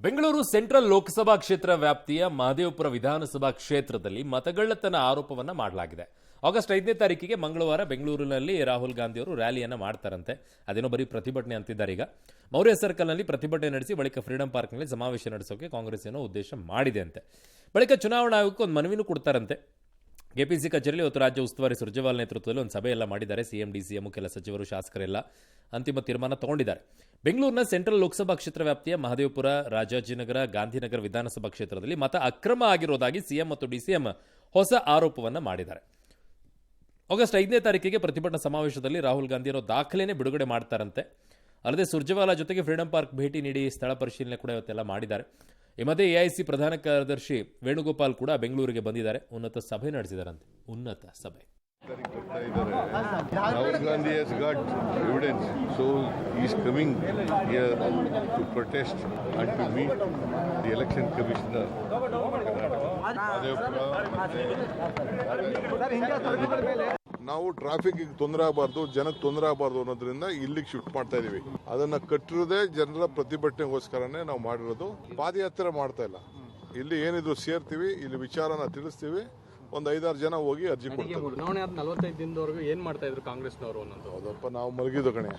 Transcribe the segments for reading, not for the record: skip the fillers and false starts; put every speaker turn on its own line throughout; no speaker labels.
Bengaluru central Lok Sabha ಕ್ಷೇತ್ರ ವ್ಯಾಪ್ತಿಯ ಮಹದೇವಪುರ ವಿಧಾನಸಭಾ ಕ್ಷೇತ್ರದಲ್ಲಿ ಮತಗಳ್ಳತನ ಆರೋಪವನ್ನ ಮಾಡಲಾಗಿದೆ. ಆಗಸ್ಟ್ 5ನೇ ತಾರೀಕಿಗೆ ಮಂಗಳವಾರ ಬೆಂಗಳೂರಿನಲ್ಲಿ ರಾಹುಲ್ ಗಾಂಧಿ ಅವರು ರ್ಯಾಲಿಯನ್ನ ಮಾಡ್ತಾರಂತೆ. ಅದೇನೋ ಬರೀ ಪ್ರತಿಭಟನೆ ಅಂತಿದ್ದಾರೆ. ಈಗ ಮೌರ್ಯ ಸರ್ಕಲ್ನಲ್ಲಿ ಪ್ರತಿಭಟನೆ ನಡೆಸಿ ಬಳಿಕ ಫ್ರೀಡಂ ಪಾರ್ಕ್ನಲ್ಲಿ ಸಮಾವೇಶ ನಡೆಸೋಕೆ ಕಾಂಗ್ರೆಸ್ ಏನೋ ಉದ್ದೇಶ ಮಾಡಿದೆ ಅಂತೆ. ಬಳಿಕ ಚುನಾವಣಾ ಆಯೋಗಕ್ಕೆ ಒಂದು ಮನವಿನೂ ಕೊಡ್ತಾರಂತೆ. ಕೆಪಿಸಿ ಕಚೇರಿಯಲ್ಲಿ ಇವತ್ತು ರಾಜ್ಯ ಉಸ್ತುವಾರಿ ಸುರ್ಜೇವಾಲ ನೇತೃತ್ವದಲ್ಲಿ ಒಂದು ಸಭೆಯೆಲ್ಲ ಮಾಡಿದ್ದಾರೆ. ಸಿಎಂ ಡಿಸಿಎಂ ಕೆಲ ಸಚಿವರು ಶಾಸಕರೆಲ್ಲ ಅಂತಿಮ ತೀರ್ಮಾನ ತಗೊಂಡಿದ್ದಾರೆ. ಬೆಂಗಳೂರಿನ ಸೆಂಟ್ರಲ್ ಲೋಕಸಭಾ ಕ್ಷೇತ್ರ ವ್ಯಾಪ್ತಿಯ ಮಹದೇವಪುರ, ರಾಜಾಜಿನಗರ, ಗಾಂಧಿನಗರ ವಿಧಾನಸಭಾ ಕ್ಷೇತ್ರದಲ್ಲಿ ಮತ ಅಕ್ರಮ ಆಗಿರೋದಾಗಿ ಸಿಎಂ ಮತ್ತು ಡಿಸಿಎಂ ಹೊಸ ಆರೋಪವನ್ನು ಮಾಡಿದ್ದಾರೆ. ಆಗಸ್ಟ್ 5ನೇ ತಾರೀಕಿಗೆ ಪ್ರತಿಭಟನಾ ಸಮಾವೇಶದಲ್ಲಿ ರಾಹುಲ್ ಗಾಂಧಿ ಅವರ ದಾಖಲೆನೇ ಬಿಡುಗಡೆ ಮಾಡ್ತಾರಂತೆ. ಅಲ್ಲದೆ ಸುರ್ಜೇವಾಲ ಜೊತೆಗೆ ಫ್ರೀಡಂ ಪಾರ್ಕ್ ಭೇಟಿ ನೀಡಿ ಸ್ಥಳ ಪರಿಶೀಲನೆ ಕೂಡ ಇವತ್ತೆಲ್ಲ ಮಾಡಿದ್ದಾರೆ. ಈ ಮಧ್ಯೆ ಎಐಸಿ ಪ್ರಧಾನ ಕಾರ್ಯದರ್ಶಿ ವೇಣುಗೋಪಾಲ್ ಕೂಡ ಬೆಂಗಳೂರಿಗೆ ಬಂದಿದ್ದಾರೆ. ಉನ್ನತ ಸಭೆ ನಡೆಸಿದಾರಂತೆ. ಉನ್ನತ ಸಭೆ.
Rahul Gandhi has got evidence, so he is coming here to protest and to meet the election commissioner. ನಾವು ಟ್ರಾಫಿಕ್ ತೊಂದರೆ ಆಗಬಾರ್ದು, ಜನಕ್ಕೆ ತೊಂದರೆ ಆಗಬಾರ್ದು ಅನ್ನೋದ್ರಿಂದ ಇಲ್ಲಿಗೆ ಶಿಫ್ಟ್ ಮಾಡ್ತಾ ಇದೀವಿ. ಅದನ್ನ ಕಟ್ಟಿರೋದೇ ಜನರ ಪ್ರತಿಭಟನೆಗೋಸ್ಕರನೇ ನಾವು ಮಾಡಿರೋದು. ಪಾದಯಾತ್ರೆ ಮಾಡ್ತಾ ಇಲ್ಲ. ಇಲ್ಲಿ ಏನಿದ್ರು ಸೇರ್ತೀವಿ, ಇಲ್ಲಿ ವಿಚಾರನ ತಿಳಿಸ್ತೀವಿ. ಒಂದು 5-6 ಜನ ಹೋಗಿ ಅರ್ಜಿ ಕೊಡ್ತಾರೆ.
ಚುನಾವಣೆ ಆದ 45 ದಿನದವರೆಗೂ ಏನ್ ಮಾಡ್ತಾ ಇದ್ರು ಕಾಂಗ್ರೆಸ್ನವರು ಅನ್ನೋದು?
ಹೌದಪ್ಪ, ನಾವು ಮಲಗಿದ್ದು ಕಣೆ.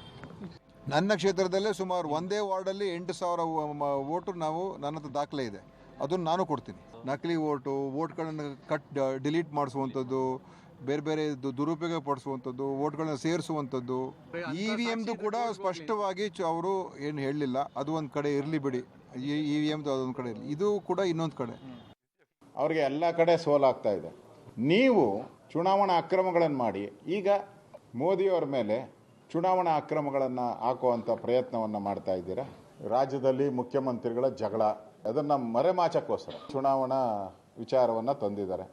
ನನ್ನ ಕ್ಷೇತ್ರದಲ್ಲೇ ಸುಮಾರು ಒಂದೇ ವಾರ್ಡಲ್ಲಿ 8,000 ವೋಟು ನನ್ನ ಹತ್ರ ದಾಖಲೆ ಇದೆ. ಅದನ್ನು ನಾನು ಕೊಡ್ತೀನಿ. ನಕಲಿ ವೋಟ್ಗಳನ್ನು ಡಿಲೀಟ್ ಮಾಡಿಸುವಂಥದ್ದು, ಬೇರೆ ಬೇರೆ ದುರುಪಯೋಗ ಪಡಿಸುವಂಥದ್ದು, ವೋಟ್ಗಳನ್ನ ಸೇರಿಸುವಂಥದ್ದು, EVMದು ಕೂಡ ಸ್ಪಷ್ಟವಾಗಿ ಅವರು ಏನು ಹೇಳಲಿಲ್ಲ. ಅದು ಒಂದು ಕಡೆ ಇರಲಿ ಬಿಡಿ, EVMದು ಅದೊಂದು ಕಡೆ ಇರಲಿ, ಇದು ಕೂಡ ಇನ್ನೊಂದು ಕಡೆ.
ಅವ್ರಿಗೆ ಎಲ್ಲ ಕಡೆ ಸೋಲಾಗ್ತಾ ಇದೆ. ನೀವು ಚುನಾವಣಾ ಅಕ್ರಮಗಳನ್ನು ಮಾಡಿ ಈಗ ಮೋದಿಯವರ ಮೇಲೆ ಚುನಾವಣಾ ಅಕ್ರಮಗಳನ್ನು ಹಾಕುವಂಥ ಪ್ರಯತ್ನವನ್ನು ಮಾಡ್ತಾ ಇದ್ದೀರಾ. ರಾಜ್ಯದಲ್ಲಿ ಮುಖ್ಯಮಂತ್ರಿಗಳ ಜಗಳ, ಅದನ್ನು ಮರೆಮಾಚಕ್ಕೋಸ್ಕರ ಚುನಾವಣಾ ವಿಚಾರವನ್ನು ತಂದಿದ್ದಾರೆ.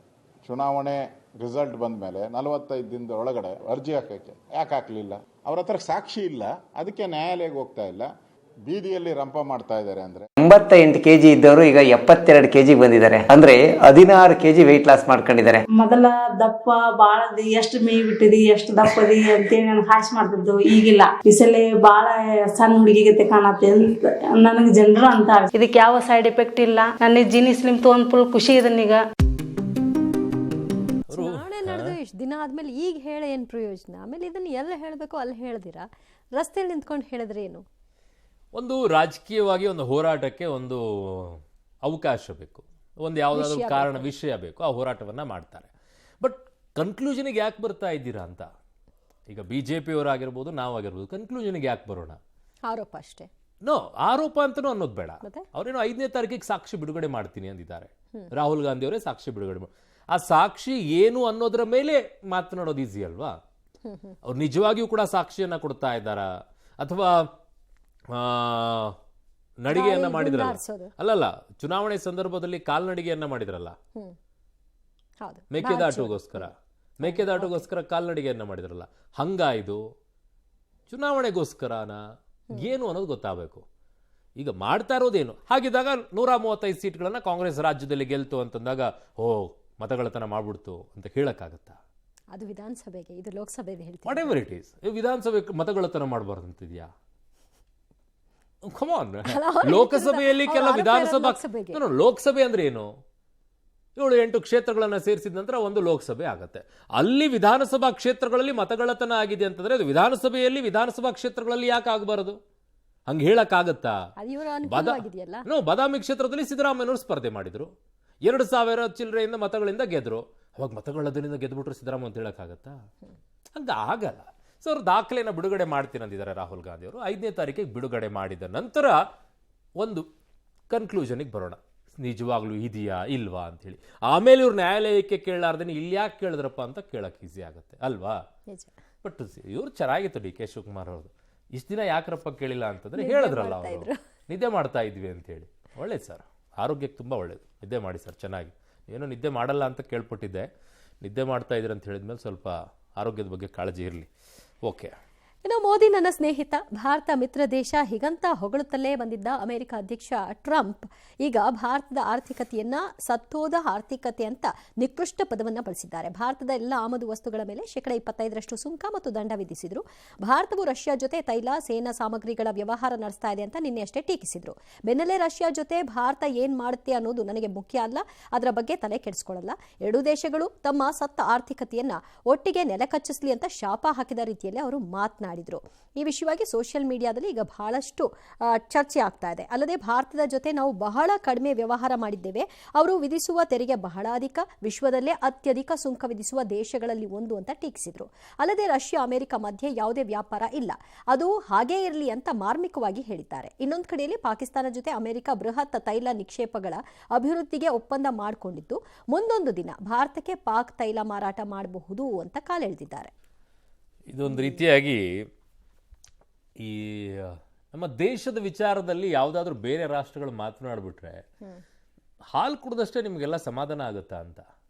ಚುನಾವಣೆ ರಿಸಲ್ಟ್ ಬಂದ ಮೇಲೆ 45 ದಿನದ ಒಳಗಡೆ ಅರ್ಜಿ ಹಾಕೋಕ್ಕೆ ಯಾಕೆ ಹಾಕಲಿಲ್ಲ? ಅವ್ರ ಹತ್ರ ಸಾಕ್ಷಿ ಇಲ್ಲ, ಅದಕ್ಕೆ ನ್ಯಾಯಾಲಯಕ್ಕೆ ಹೋಗ್ತಾ ಇಲ್ಲ, ಬೀದಿಯಲ್ಲಿ ರಂಪ ಮಾಡ್ತಾ ಇದ್ದಾರೆ. ಅಂದ್ರೆ
88 kg ಇದ್ದವರು ಈಗ 72 kg ಬಂದಿದ್ದಾರೆ. ಅಂದ್ರೆ 16 kg ವೆಯ್ಟ್ ಲಾಸ್ ಮಾಡ್ಕೊಂಡಿದ್ದಾರೆ.
ಮೊದಲ ದಪ್ಪ ಬಾಳದಿ ಎಷ್ಟು ಮೇಯ್ ಬಿಟ್ಟಿದಿ, ಎಷ್ಟು ದಪ್ಪದಿ ಅಂತೇಳಿ ನನ್ಗೆ ಹಾಸ್ ಮಾಡ್ತಿದ್ದು. ಈಗಿಲ್ಲ, ಈ ಸಲ ಬಾಳ ಸಣ್ಣ ಹುಡುಗಿಗತೆ ಕಾಣತ್ತೆ ಅಂತ ನನಗೆ ಜನರು ಅಂತ.
ಇದಕ್ಕೆ ಯಾವ ಸೈಡ್ ಎಫೆಕ್ಟ್ ಇಲ್ಲ. ನನ್ನ ಜೀನಿ ಸ್ಲಿಮ್ ತಗೊಂಡ್ ಫುಲ್ ಖುಷಿ ಇದನ್ನೀಗ.
ಚುನಾವಣೆ ನಡೆದು ಇಷ್ಟು ದಿನ ಆದ್ಮೇಲೆ ಈಗ ಹೇಳ ಏನ್ ಪ್ರಯೋಜನ? ಆಮೇಲೆ ಇದನ್ನ ಎಲ್ಲ ಹೇಳಬೇಕು ಅಲ್ಲಿ ಹೇಳ್ದಿರಾ, ರಸ್ತೆಯಲ್ಲಿ ನಿಂತ್ಕೊಂಡು ಹೇಳಿದ್ರೆ ಏನು?
ಒಂದು ರಾಜಕೀಯವಾಗಿ ಒಂದು ಹೋರಾಟಕ್ಕೆ ಒಂದು ಅವಕಾಶ ಬೇಕು, ಒಂದು ಯಾವುದಾದ್ರೂ ಕಾರಣ ವಿಷಯ ಬೇಕು, ಆ ಹೋರಾಟವನ್ನು ಮಾಡ್ತಾರೆ. ಬಟ್ ಕನ್ಕ್ಲೂಷನ್ಗೆ ಯಾಕೆ ಬರ್ತಾ ಇದ್ದೀರಾ ಅಂತ. ಈಗ BJP ಅವರಾಗಿರ್ಬೋದು, ನಾವಾಗಿರ್ಬೋದು, ಕನ್ಕ್ಲೂಷನ್ಗೆ ಯಾಕೆ ಬರೋಣ?
ಆರೋಪ ಅಷ್ಟೇ.
ಆರೋಪ ಅಂತನೂ ಅನ್ನೋದು ಬೇಡ. ಅವ್ರೇನೋ 5ನೇ ತಾರೀಕಿಗೆ ಸಾಕ್ಷಿ ಬಿಡುಗಡೆ ಮಾಡ್ತೀನಿ ಅಂದಿದ್ದಾರೆ. ರಾಹುಲ್ ಗಾಂಧಿ ಅವರೇ ಸಾಕ್ಷಿ ಬಿಡುಗಡೆ ಮಾಡಿ, ಆ ಸಾಕ್ಷಿ ಏನು ಅನ್ನೋದ್ರ ಮೇಲೆ ಮಾತನಾಡೋದು ಈಸಿ ಅಲ್ವಾ? ಅವ್ರು ನಿಜವಾಗಿಯೂ ಕೂಡ ಸಾಕ್ಷಿಯನ್ನ ಕೊಡ್ತಾ ಇದ್ದಾರಾ, ಅಥವಾ ನಡಿಗೆಯನ್ನ ಮಾಡಿದ್ರಲ್ಲ, ಅಲ್ಲಲ್ಲ, ಚುನಾವಣೆ ಸಂದರ್ಭದಲ್ಲಿ ಕಾಲ್ನಡಿಗೆಯನ್ನ ಮಾಡಿದ್ರಲ್ಲ, ಮೇಕೆದಾಟುಗೋಸ್ಕರ ಕಾಲ್ನಡಿಗೆಯನ್ನ ಮಾಡಿದ್ರಲ್ಲ, ಹಂಗಾಯ್ದು ಚುನಾವಣೆಗೋಸ್ಕರನ ಏನು ಅನ್ನೋದು ಗೊತ್ತಾಗಬೇಕು. ಈಗ ಮಾಡ್ತಾ ಇರೋದೇನು? ಹಾಗಿದ್ದಾಗ 135 ಸೀಟ್ಗಳನ್ನ ಕಾಂಗ್ರೆಸ್ ರಾಜ್ಯದಲ್ಲಿ ಗೆಲ್ತು ಅಂತಂದಾಗ ಮತಗಳತನ ಮಾಡ್ಬಿಡ್ತು ಅಂತ ಹೇಳಕ್ಕಾಗತ್ತಾ?
ಅದು ವಿಧಾನಸಭೆಗೆ, ಇದು ಲೋಕಸಭೆಗೆ ಹೇಳ್ತೀವಿ.
ವಾಟ್ ಎವರ್ ಇಟ್ ಈಸ್, ವಿಧಾನಸಭೆ ಮತಗಳತನ ಮಾಡಬಾರ್ದು ಅಂತಿದ್ಯಾ? ಕಮಾನ್, ಲೋಕಸಭೆಯಲ್ಲಿ ಕೆಲ ವಿಧಾನಸಭಾ, ಲೋಕಸಭೆ ಅಂದ್ರೆ ಏನು? 7-8 ಕ್ಷೇತ್ರಗಳನ್ನ ಸೇರಿಸಿದ ನಂತರ ಒಂದು ಲೋಕಸಭೆ ಆಗತ್ತೆ. ಅಲ್ಲಿ ವಿಧಾನಸಭಾ ಕ್ಷೇತ್ರಗಳಲ್ಲಿ ಮತಗಳತನ ಆಗಿದೆ ಅಂತಂದ್ರೆ ಅದು ವಿಧಾನಸಭಾ ಕ್ಷೇತ್ರಗಳಲ್ಲಿ ಯಾಕೆ ಆಗಬಾರದು? ಹಂಗೆ ಹೇಳಕ್ಕಾಗತ್ತಾ? ಬಾದಾಮಿ ಕ್ಷೇತ್ರದಲ್ಲಿ ಸಿದ್ದರಾಮಯ್ಯನವರು ಸ್ಪರ್ಧೆ ಮಾಡಿದ್ರು, 2,000 ಚಿಲ್ಲರೆಯಿಂದ ಮತಗಳಿಂದ ಗೆದ್ರು. ಅವಾಗ ಮತಗಳದಿಂದ ಗೆದ್ಬಿಟ್ರು ಸಿದ್ದರಾಮಯ್ಯ ಅಂತ ಹೇಳಕ್ಕಾಗತ್ತಾ? ಹಂಗ ಆಗಲ್ಲ. ಸೊ ಅವ್ರು ದಾಖಲೆಯನ್ನು ಬಿಡುಗಡೆ ಮಾಡ್ತೀನಿ ಅಂದಿದ್ದಾರೆ ರಾಹುಲ್ ಗಾಂಧಿ ಅವರು. 5ನೇ ತಾರೀಕಿಗೆ ಬಿಡುಗಡೆ ಮಾಡಿದ ನಂತರ ಒಂದು ಕನ್ಕ್ಲೂಷನ್ಗೆ ಬರೋಣ, ನಿಜವಾಗ್ಲೂ ಇದೆಯಾ ಇಲ್ವಾ ಅಂತೇಳಿ. ಆಮೇಲೆ ಇವ್ರು ನ್ಯಾಯಾಲಯಕ್ಕೆ ಕೇಳಲಾರ್ದೇನೆ ಇಲ್ಲಿ ಯಾಕೆ ಕೇಳಿದ್ರಪ್ಪ ಅಂತ ಕೇಳಕ್ಕೆ ಈಸಿ ಆಗುತ್ತೆ ಅಲ್ವಾ? ಬಟ್ ಇವ್ರು ಚೆನ್ನಾಗಿತ್ತು DK ಶಿವಕುಮಾರ್ ಅವ್ರದ್ದು. ಇಷ್ಟು ದಿನ ಯಾಕ್ರಪ್ಪ ಕೇಳಿಲ್ಲ ಅಂತಂದ್ರೆ ಹೇಳಿದ್ರಲ್ಲ, ಅವರು ನಿದ್ದೆ ಮಾಡ್ತಾ ಇದ್ವಿ ಅಂತೇಳಿ. ಒಳ್ಳೇದು ಸರ್, ಆರೋಗ್ಯಕ್ಕೆ ತುಂಬ ಒಳ್ಳೇದು. ನಿದ್ದೆ ಮಾಡಿ ಸರ್ ಚೆನ್ನಾಗಿ. ಏನೋ ನಿದ್ದೆ ಮಾಡಲ್ಲ ಅಂತ ಕೇಳ್ಪಟ್ಟಿದ್ದೆ, ನಿದ್ದೆ ಮಾಡ್ತಾ ಇದ್ರಿ ಅಂತ ಹೇಳಿದ್ಮೇಲೆ ಸ್ವಲ್ಪ ಆರೋಗ್ಯದ ಬಗ್ಗೆ ಕಾಳಜಿ ಇರಲಿ. ಓಕೆ.
ಇನ್ನು ಮೋದಿ ನನ್ನ ಸ್ನೇಹಿತ, ಭಾರತ ಮಿತ್ರ ದೇಶ ಹೀಗಂತ ಹೊಗಳುತ್ತಲೇ ಬಂದಿದ್ದ ಅಮೆರಿಕ ಅಧ್ಯಕ್ಷ ಟ್ರಂಪ್ ಈಗ ಭಾರತದ ಆರ್ಥಿಕತೆಯನ್ನ ಸತ್ತೋದ ಆರ್ಥಿಕತೆ ಅಂತ ನಿಕೃಷ್ಟ ಪದವನ್ನ ಬಳಸಿದ್ದಾರೆ. ಭಾರತದ ಎಲ್ಲ ಆಮದು ವಸ್ತುಗಳ ಮೇಲೆ 25% ಸುಂಕ ಮತ್ತು ದಂಡ ವಿಧಿಸಿದ್ರು. ಭಾರತವು ರಷ್ಯಾ ಜೊತೆ ತೈಲ, ಸೇನಾ ಸಾಮಗ್ರಿಗಳ ವ್ಯವಹಾರ ನಡೆಸ್ತಾ ಇದೆ ಅಂತ ನಿನ್ನೆಯಷ್ಟೇ ಟೀಕಿಸಿದ್ರು. ಬೆನ್ನಲ್ಲೇ ರಷ್ಯಾ ಜೊತೆ ಭಾರತ ಏನ್ ಮಾಡುತ್ತೆ ಅನ್ನೋದು ನನಗೆ ಮುಖ್ಯ ಅಲ್ಲ, ಅದರ ಬಗ್ಗೆ ತಲೆ ಕೆಡಿಸ್ಕೊಳ್ಳಲ್ಲ. ಎರಡೂ ದೇಶಗಳು ತಮ್ಮ ಸತ್ತ ಆರ್ಥಿಕತೆಯನ್ನ ಒಟ್ಟಿಗೆ ನೆಲಕಚ್ಚಿಸಲಿ ಅಂತ ಶಾಪ ಹಾಕಿದ ರೀತಿಯಲ್ಲಿ ಅವರು ಮಾತನಾಡಿದ್ರು. ಈ ವಿಷಯವಾಗಿ ಸೋಷಿಯಲ್ ಮೀಡಿಯಾದಲ್ಲಿ ಈಗ ಬಹಳಷ್ಟು ಚರ್ಚೆ ಆಗ್ತಾ ಇದೆ. ಅಲ್ಲದೆ ಭಾರತದ ಜೊತೆ ನಾವು ಬಹಳ ಕಡಿಮೆ ವ್ಯವಹಾರ ಮಾಡಿದ್ದೇವೆ, ಅವರು ವಿಧಿಸುವ ತೆರಿಗೆ ಬಹಳ ಅಧಿಕ, ವಿಶ್ವದಲ್ಲೇ ಅತ್ಯಧಿಕ ಸುಂಕ ವಿಧಿಸುವ ದೇಶಗಳಲ್ಲಿ ಒಂದು ಅಂತ ಟೀಕಿಸಿದ್ರು. ಅಲ್ಲದೆ ರಷ್ಯಾ ಅಮೆರಿಕ ಮಧ್ಯೆ ಯಾವುದೇ ವ್ಯಾಪಾರ ಇಲ್ಲ, ಅದು ಹಾಗೇ ಇರಲಿ ಅಂತ ಮಾರ್ಮಿಕವಾಗಿ ಹೇಳಿದ್ದಾರೆ. ಇನ್ನೊಂದು ಕಡೆಯಲ್ಲಿ ಪಾಕಿಸ್ತಾನ ಜೊತೆ ಅಮೆರಿಕ ಬೃಹತ್ ತೈಲ ನಿಕ್ಷೇಪಗಳ ಅಭಿವೃದ್ಧಿಗೆ ಒಪ್ಪಂದ ಮಾಡಿಕೊಂಡಿದ್ದು, ಮುಂದೊಂದು ದಿನ ಭಾರತಕ್ಕೆ ಪಾಕ್ ತೈಲ ಮಾರಾಟ ಮಾಡಬಹುದು ಅಂತ ಕಾಲೆಳೆದಿದ್ದಾರೆ.
ಇದೊಂದು ರೀತಿಯಾಗಿ ಈ ನಮ್ಮ ದೇಶದ ವಿಚಾರದಲ್ಲಿ ಯಾವುದಾದ್ರೂ ಬೇರೆ ರಾಷ್ಟ್ರಗಳು ಮಾತನಾಡ್ಬಿಟ್ರೆ ಹಾಲು ಕುಡ್ದಷ್ಟೇ ನಿಮ್ಗೆಲ್ಲ ಸಮಾಧಾನ ಆಗುತ್ತಾ ಅಂತ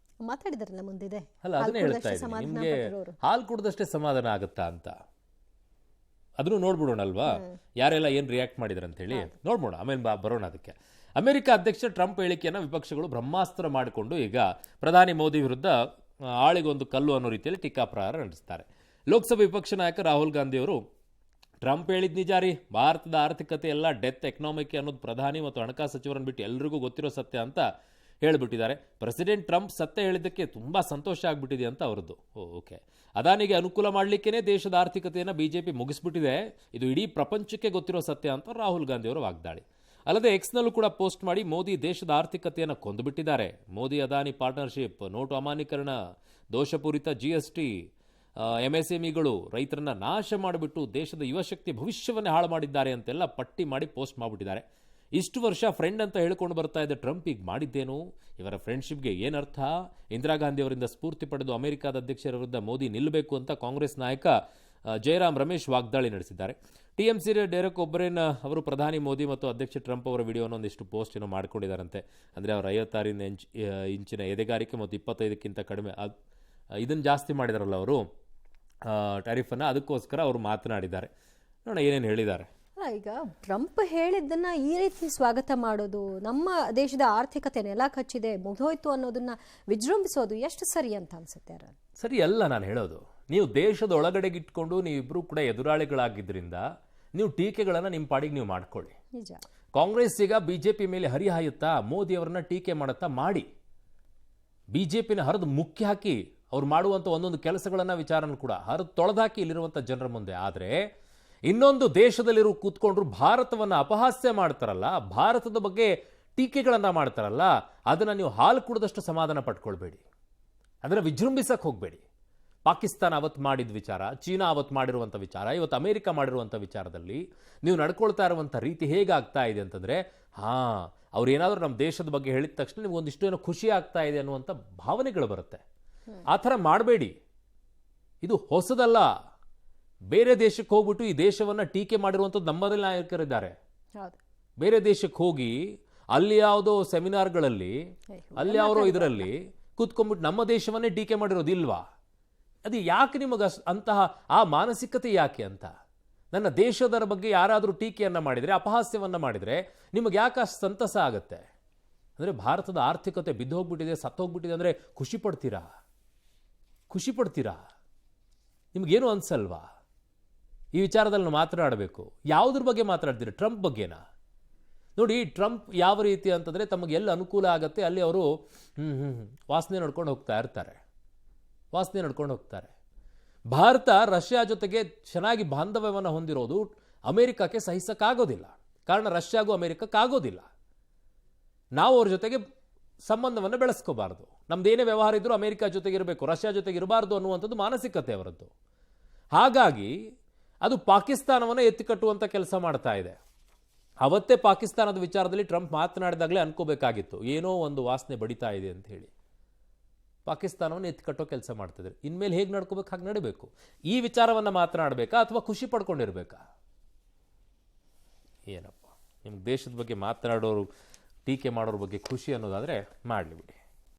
ಮಾತಾಡಿದಾರಲ್ಲ ಮುಂದಿದೆ.
ಅಲ್ಲ, ಅದನ್ನೇ ಹೇಳ್ತಾ ಇದ್ದೀನಿ, ನಿಮ್ಗೆ ಹಾಲು ಕುಡ್ದಷ್ಟೇ ಸಮಾಧಾನ ಆಗುತ್ತಾ ಅಂತ. ಅದನ್ನು ನೋಡ್ಬಿಡೋಣ ಅಲ್ವಾ, ಯಾರೆಲ್ಲ ಏನ್ ರಿಯಾಕ್ಟ್ ಮಾಡಿದ್ರು ಅಂತ ಹೇಳಿ ನೋಡ್ಬೋಣ, ಆಮೇಲೆ ಬರೋಣ ಅದಕ್ಕೆ. ಅಮೆರಿಕ ಅಧ್ಯಕ್ಷ ಟ್ರಂಪ್ ಹೇಳಿಕೆಯನ್ನು ವಿಪಕ್ಷಗಳು ಬ್ರಹ್ಮಾಸ್ತ್ರ ಮಾಡಿಕೊಂಡು ಈಗ ಪ್ರಧಾನಿ ಮೋದಿ ವಿರುದ್ಧ ಆಳಿಗೊಂದು ಕಲ್ಲು ಅನ್ನೋ ರೀತಿಯಲ್ಲಿ ಟೀಕಾಪ್ರಹಾರ ನಡೆಸ್ತಾರೆ. ಲೋಕಸಭೆ ವಿಪಕ್ಷ ನಾಯಕ ರಾಹುಲ್ ಗಾಂಧಿ ಅವರು ಟ್ರಂಪ್ ಹೇಳಿದ ನಿಜ ರೀ, ಭಾರತದ ಆರ್ಥಿಕತೆ ಎಲ್ಲ ಡೆತ್ ಎಕನಾಮಿಕ್ ಅನ್ನೋದು ಪ್ರಧಾನಿ ಮತ್ತು ಹಣಕಾಸು ಸಚಿವರನ್ನು ಬಿಟ್ಟು ಎಲ್ರಿಗೂ ಗೊತ್ತಿರೋ ಸತ್ಯ ಅಂತ ಹೇಳಿಬಿಟ್ಟಿದ್ದಾರೆ. ಪ್ರೆಸಿಡೆಂಟ್ ಟ್ರಂಪ್ ಸತ್ಯ ಹೇಳಿದ್ದಕ್ಕೆ ತುಂಬಾ ಸಂತೋಷ ಆಗ್ಬಿಟ್ಟಿದೆ ಅಂತ ಅವರದ್ದು. ಓಕೆ, ಅದಾನಿಗೆ ಅನುಕೂಲ ಮಾಡಲಿಕ್ಕೇನೆ ದೇಶದ ಆರ್ಥಿಕತೆಯನ್ನು ಬಿಜೆಪಿ ಮುಗಿಸ್ಬಿಟ್ಟಿದೆ, ಇದು ಇಡೀ ಪ್ರಪಂಚಕ್ಕೆ ಗೊತ್ತಿರೋ ಸತ್ಯ ಅಂತ ರಾಹುಲ್ ಗಾಂಧಿ ಅವರು ವಾಗ್ದಾಳಿ. ಅಲ್ಲದೆ ಎಕ್ಸ್ನಲ್ಲೂ ಕೂಡ ಪೋಸ್ಟ್ ಮಾಡಿ ಮೋದಿ ದೇಶದ ಆರ್ಥಿಕತೆಯನ್ನು ಕೊಂದುಬಿಟ್ಟಿದ್ದಾರೆ. ಮೋದಿ ಅದಾನಿ ಪಾರ್ಟ್ನರ್ಶಿಪ್, ನೋಟು ಅಮಾನ್ಯೀಕರಣ, ದೋಷಪೂರಿತ GST, MSMEಗಳು ರೈತರನ್ನ ನಾಶ ಮಾಡಿಬಿಟ್ಟು ದೇಶದ ಯುವಶಕ್ತಿ ಭವಿಷ್ಯವನ್ನೇ ಹಾಳು ಮಾಡಿದ್ದಾರೆ ಅಂತೆಲ್ಲ ಪಟ್ಟಿ ಮಾಡಿ ಪೋಸ್ಟ್ ಮಾಡಿಬಿಟ್ಟಿದ್ದಾರೆ. ಇಷ್ಟು ವರ್ಷ ಫ್ರೆಂಡ್ ಅಂತ ಹೇಳ್ಕೊಂಡು ಬರ್ತಾ ಇದ್ದ ಟ್ರಂಪ್ ಈಗ ಮಾಡಿದ್ದೇನು? ಇವರ ಫ್ರೆಂಡ್ಶಿಪ್ಗೆ ಏನರ್ಥ? ಇಂದಿರಾ ಗಾಂಧಿ ಅವರಿಂದ ಸ್ಫೂರ್ತಿ ಪಡೆದು ಅಮೆರಿಕದ ಅಧ್ಯಕ್ಷರ ವಿರುದ್ಧ ಮೋದಿ ನಿಲ್ಲಬೇಕು ಅಂತ ಕಾಂಗ್ರೆಸ್ ನಾಯಕ ಜಯರಾಮ್ ರಮೇಶ್ ವಾಗ್ದಾಳಿ ನಡೆಸಿದ್ದಾರೆ. TMC ಡೈರೆಕ್ಟ್ ಒಬ್ಬರೇನ್ ಅವರು ಪ್ರಧಾನಿ ಮೋದಿ ಮತ್ತು ಅಧ್ಯಕ್ಷ ಟ್ರಂಪ್ ಅವರ ವಿಡಿಯೋನ ಒಂದಿಷ್ಟು ಪೋಸ್ಟ್ ಏನೋ ಮಾಡ್ಕೊಂಡಿದ್ದಾರಂತೆ. ಅಂದರೆ ಅವರು 56 ಇಂಚಿನ ಎದೆಗಾರಿಕೆ ಮತ್ತು 25ಕ್ಕಿಂತ ಕಡಿಮೆ ಇದನ್ನು ಜಾಸ್ತಿ ಮಾಡಿದಾರಲ್ಲ ಅವರು ಟ್ಯಾರಿಫನ್ನು, ಅದಕ್ಕೋಸ್ಕರ ಅವರು ಮಾತನಾಡಿದ್ದಾರೆ. ನೋಡೋಣ ಏನೇನು ಹೇಳಿದ್ದಾರೆ.
ಈಗ ಟ್ರಂಪ್ ಹೇಳಿದ್ದನ್ನ ಈ ರೀತಿ ಸ್ವಾಗತ ಮಾಡೋದು, ನಮ್ಮ ದೇಶದ ಆರ್ಥಿಕತೆ ನೆಲ ಕಚ್ಚಿದೆ ಮುಗಿದೋಯ್ತು ಅನ್ನೋದನ್ನ ವಿಜೃಂಭಿಸೋದು ಎಷ್ಟು ಸರಿ ಅಂತ ಅನ್ಸುತ್ತೆ?
ಸರಿ ಅಲ್ಲ ನಾನು ಹೇಳೋದು. ನೀವು ದೇಶದ ಒಳಗಡೆಗಿಟ್ಕೊಂಡು ನೀವಿಬ್ರು ಕೂಡ ಎದುರಾಳಿಗಳಾಗಿದ್ದರಿಂದ ನೀವು ಟೀಕೆಗಳನ್ನು ನಿಮ್ಮ ಪಾಡಿಗೆ ನೀವು ಮಾಡ್ಕೊಳ್ಳಿ.
ನಿಜ.
ಕಾಂಗ್ರೆಸ್ ಈಗ ಬಿಜೆಪಿ ಮೇಲೆ ಹರಿಹಾಯುತ್ತಾ ಮೋದಿ ಅವರನ್ನ ಟೀಕೆ ಮಾಡುತ್ತಾ ಮಾಡಿ, ಬಿಜೆಪಿನ ಹರಿದು ಮುಖ್ಯ ಹಾಕಿ ಅವ್ರು ಮಾಡುವಂಥ ಒಂದೊಂದು ಕೆಲಸಗಳನ್ನ ವಿಚಾರನ ಕೂಡ ಹರಿದು ತೊಳೆದಾಕಿ ಇಲ್ಲಿರುವಂಥ ಜನರ ಮುಂದೆ. ಆದರೆ ಇನ್ನೊಂದು ದೇಶದಲ್ಲಿರೋ ಕೂತ್ಕೊಂಡ್ರು ಭಾರತವನ್ನು ಅಪಹಾಸ್ಯ ಮಾಡ್ತಾರಲ್ಲ, ಭಾರತದ ಬಗ್ಗೆ ಟೀಕೆಗಳನ್ನು ಮಾಡ್ತಾರಲ್ಲ, ಅದನ್ನು ನೀವು ಹಾಲು ಕುಡಿದಷ್ಟು ಸಮಾಧಾನ ಪಟ್ಕೊಳ್ಬೇಡಿ, ಅದನ್ನು ವಿಜೃಂಭಿಸಕ್ಕೆ ಹೋಗಬೇಡಿ. ಪಾಕಿಸ್ತಾನ ಅವತ್ತು ಮಾಡಿದ ವಿಚಾರ, ಚೀನಾ ಅವತ್ತು ಮಾಡಿರುವಂಥ ವಿಚಾರ, ಇವತ್ತು ಅಮೆರಿಕ ಮಾಡಿರುವಂಥ ವಿಚಾರದಲ್ಲಿ ನೀವು ನಡ್ಕೊಳ್ತಾ ಇರುವಂಥ ರೀತಿ ಹೇಗಾಗ್ತಾ ಇದೆ ಅಂತಂದರೆ, ಅವ್ರು ಏನಾದರೂ ನಮ್ಮ ದೇಶದ ಬಗ್ಗೆ ಹೇಳಿದ ತಕ್ಷಣ ನೀವು ಒಂದಿಷ್ಟು ಏನೋ ಖುಷಿ ಆಗ್ತಾ ಇದೆ ಅನ್ನುವಂಥ ಭಾವನೆಗಳು ಬರುತ್ತೆ. ಆ ಥರ ಮಾಡಬೇಡಿ. ಇದು ಹೊಸದಲ್ಲ. ಬೇರೆ ದೇಶಕ್ಕೆ ಹೋಗ್ಬಿಟ್ಟು ಈ ದೇಶವನ್ನು ಟೀಕೆ ಮಾಡಿರುವಂಥದ್ದು ನಮ್ಮಲ್ಲಿ ನಾಯಕರಿದ್ದಾರೆ. ಬೇರೆ ದೇಶಕ್ಕೆ ಹೋಗಿ ಅಲ್ಲಿ ಯಾವುದೋ ಸೆಮಿನಾರ್ಗಳಲ್ಲಿ ಅಲ್ಲಿ ಯಾವುದೋ ಇದರಲ್ಲಿ ಕೂತ್ಕೊಂಡ್ಬಿಟ್ಟು ನಮ್ಮ ದೇಶವನ್ನೇ ಟೀಕೆ ಮಾಡಿರೋದಿಲ್ವಾ? ಅದು ಯಾಕೆ ನಿಮಗೆ ಅಂತಹ ಆ ಮಾನಸಿಕತೆ ಯಾಕೆ ಅಂತ? ನನ್ನ ದೇಶದ ಬಗ್ಗೆ ಯಾರಾದರೂ ಟೀಕೆಯನ್ನು ಮಾಡಿದರೆ, ಅಪಹಾಸ್ಯವನ್ನು ಮಾಡಿದರೆ ನಿಮಗೆ ಯಾಕೆ ಅಷ್ಟು ಸಂತಸ ಆಗುತ್ತೆ? ಅಂದರೆ ಭಾರತದ ಆರ್ಥಿಕತೆ ಬಿದ್ದೋಗ್ಬಿಟ್ಟಿದೆ, ಸತ್ತೋಗ್ಬಿಟ್ಟಿದೆ ಅಂದರೆ ಖುಷಿ ಪಡ್ತೀರಾ? ಖುಷಿ ಪಡ್ತೀರಾ? ನಿಮಗೇನು ಅನ್ಸಲ್ವಾ? ಈ ವಿಚಾರದಲ್ಲಿ ಮಾತನಾಡಬೇಕು. ಯಾವುದ್ರ ಬಗ್ಗೆ ಮಾತನಾಡ್ತೀರಿ? ಟ್ರಂಪ್ ಬಗ್ಗೆನಾ? ನೋಡಿ, ಟ್ರಂಪ್ ಯಾವ ರೀತಿ ಅಂತಂದರೆ ತಮಗೆ ಎಲ್ಲಿ ಅನುಕೂಲ ಆಗುತ್ತೆ ಅಲ್ಲಿ ಅವರು ವಾಸನೆ ನಡ್ಕೊಂಡು ಹೋಗ್ತಾ ಇರ್ತಾರೆ, ವಾಸನೆ ನಡ್ಕೊಂಡು ಹೋಗ್ತಾರೆ. ಭಾರತ ರಷ್ಯಾ ಜೊತೆಗೆ ಚೆನ್ನಾಗಿ ಬಾಂಧವ್ಯವನ್ನು ಹೊಂದಿರೋದು ಅಮೆರಿಕಕ್ಕೆ ಸಹಿಸಕ್ಕಾಗೋದಿಲ್ಲ. ಕಾರಣ ರಷ್ಯಾಗೂ ಅಮೆರಿಕಕ್ಕಾಗೋದಿಲ್ಲ. ನಾವು ಅವ್ರ ಜೊತೆಗೆ ಸಂಬಂಧವನ್ನು ಬೆಳೆಸ್ಕೋಬಾರ್ದು. ನಮ್ದೇನೇ ವ್ಯವಹಾರ ಇದ್ರೂ ಅಮೆರಿಕ ಜೊತೆಗೆ ಇರಬೇಕು, ರಷ್ಯಾ ಜೊತೆಗೆ ಇರಬಾರ್ದು ಅನ್ನುವಂಥದ್ದು ಮಾನಸಿಕತೆ ಅವರದ್ದು. ಹಾಗಾಗಿ ಅದು ಪಾಕಿಸ್ತಾನವನ್ನು ಎತ್ತಿಕಟ್ಟುವಂಥ ಕೆಲಸ ಮಾಡ್ತಾ ಇದೆ. ಅವತ್ತೇ ಪಾಕಿಸ್ತಾನದ ವಿಚಾರದಲ್ಲಿ ಟ್ರಂಪ್ ಮಾತನಾಡಿದಾಗಲೇ ಅನ್ಕೋಬೇಕಾಗಿತ್ತು, ಏನೋ ಒಂದು ವಾಸನೆ ಬಡಿತಾ ಇದೆ ಅಂತ ಹೇಳಿ. ಪಾಕಿಸ್ತಾನವನ್ನು ಎತ್ತಿಕಟ್ಟೋ ಕೆಲಸ ಮಾಡ್ತಿದ್ರು. ಇನ್ಮೇಲೆ ಹೇಗೆ ನಡ್ಕೋಬೇಕು ಹಾಗೆ ನಡೀಬೇಕು. ಈ ವಿಚಾರವನ್ನು ಮಾತನಾಡಬೇಕಾ ಅಥವಾ ಖುಷಿ ಪಡ್ಕೊಂಡಿರ್ಬೇಕಾ? ಏನಪ್ಪ, ನಿಮ್ಮ ದೇಶದ ಬಗ್ಗೆ ಮಾತನಾಡೋರು ಟೀಕೆ ಮಾಡೋರ ಬಗ್ಗೆ ಖುಷಿ ಅನ್ನೋದಾದರೆ ಮಾಡಲಿ ಬಿಡಿ.